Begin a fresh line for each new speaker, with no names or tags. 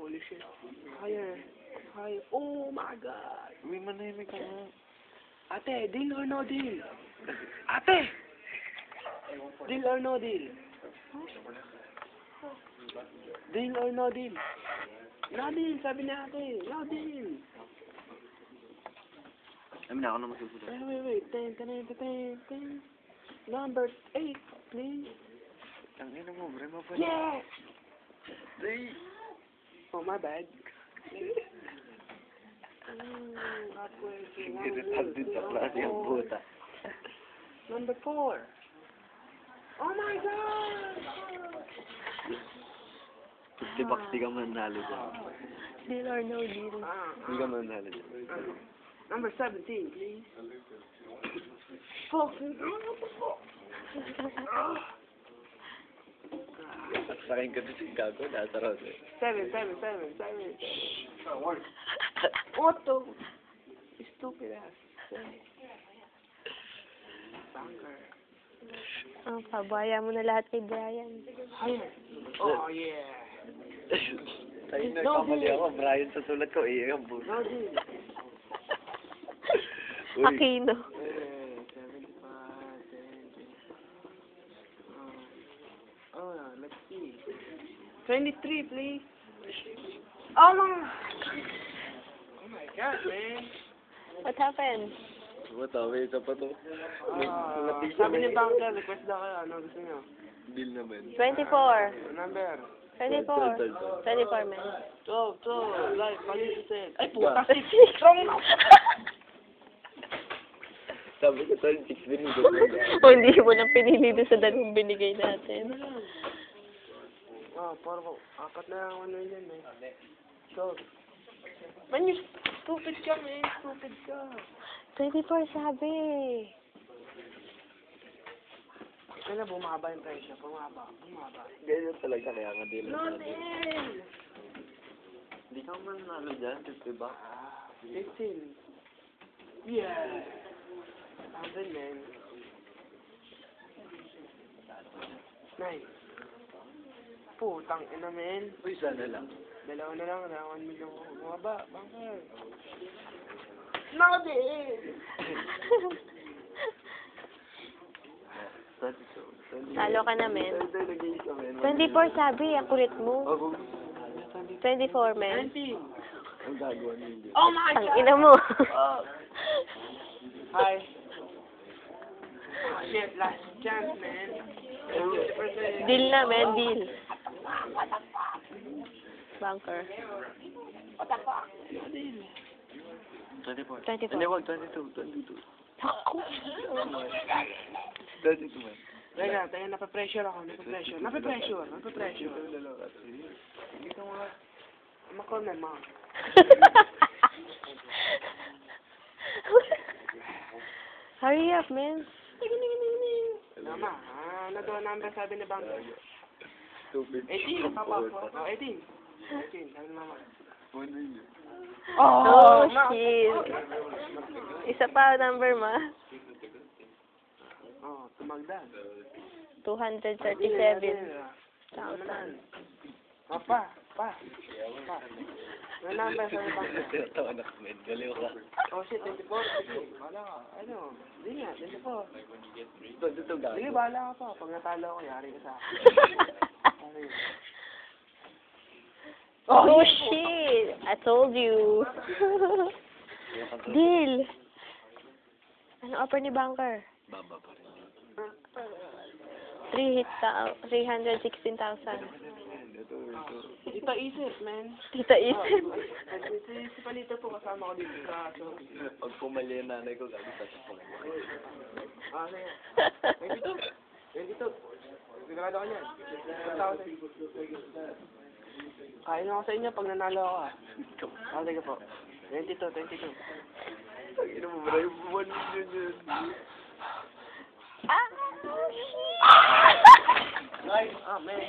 Holy shit. Higher. Higher. Oh my God.
Uy, manahimik ka nga.
Ate, deal or no deal? Ate! Deal or no deal? Deal or no deal? No deal, sabi ni ate. No deal.
Amin na ako na masusunod.
Wait. 10. Number 8, please.
Ang ina mo, bre, mapala.
Yes!
Ay!
Oh, my bad.
Retarded sa klase ang puta.
Number 4. Oh my God!
50 bucks, di ka manalo dyan.
Deal or no deal?
Di ka manalo dyan.
Number 17, please. Fuck.
Sakin ko to si Gago, nasa road eh.
7. What the? Stupid ass. Bunker.
Oh, pabaya mo na lahat kay Brian.
Higher. Oh, yeah.
Tayo na, kamali ako. Brian, sa sulat ko, iya ang buto.
No deal.
Aquino.
75, 10. Oh, let's see. 23, please. Oh my God, man.
What happened?
Matawi, isa pa to.
Sabi ni Bunker, request daw kayo. Ano gusto niyo?
Deal naman.
24.
Number.
24. 24, man.
12, like, pag-isip. Ay, puta, 6. Strong na.
Sabi ko, 6 binigay.
O, hindi mo lang pinili doon sa dalawang binigay natin.
Parang 4 na lang ano yan, eh. So, man, you stupid ka, man. Stupid ka.
24 sabi.
Kaya bumaba yung presyo. Bumaba.
Ganyan talaga, kaya nga deal.
No, man.
Hindi ka manalo dyan, 50 bucks.
15. Yeah. 100, man. 9. Putang ina, men.
Uy, sana lang.
Dalawa na lang, 1 million. Bumaba, Bunker. No, din.
Talo ka na, men.
24
24 sabi, ang kulit mo. 24, men.
19.
Ang gagawa ninyo.
Oh my
Ang
God.
ina mo.
Hi. Oh, shit, last chance, man. 50%.
Deal na, men. Deal. Bunker.
What the fuck? No deal.
24.
24.
Hindi, wag 22.
Ako.
22 man.
Teka, nape-pressure ako. Nape-pressure. Hindi ko nga. Makorner mo.
Hurry up, man.
Tama. Ano doon number sabi ni Bunker?
Stupid.
18. Papa ko. 18. 18. Sabi ni Mama.
Oh, shit. Isa pa number ma.
Oh, tumagda.
237,000.
Pa. Ano number sabi ni Bunker?
Tinatawa na kami. Galiw ka.
Oh shit, 24. Sige, bahala ka. Ano? Hindi nga, 24.
22 gago.
Sige, bahala ka pa. Pag natalo ako, yari ka sa akin. Yari.
Oh, shit. I told you. Deal. Ano offer ni Bunker?
Baba pa rin.
316,000.
Tita isip, man.
Tita isip.
Si Palito po kasama ko dito sa Shopee.
Pag pumali yung nanay ko, gago sa sakong.
Ano yan? 22. Sigurado ka yan. 1,000. Kain ako sa inyo pag nanalo ako, ah. Sige po. 22.
Ang ina mo, maraming buwan yun.
Ah, man.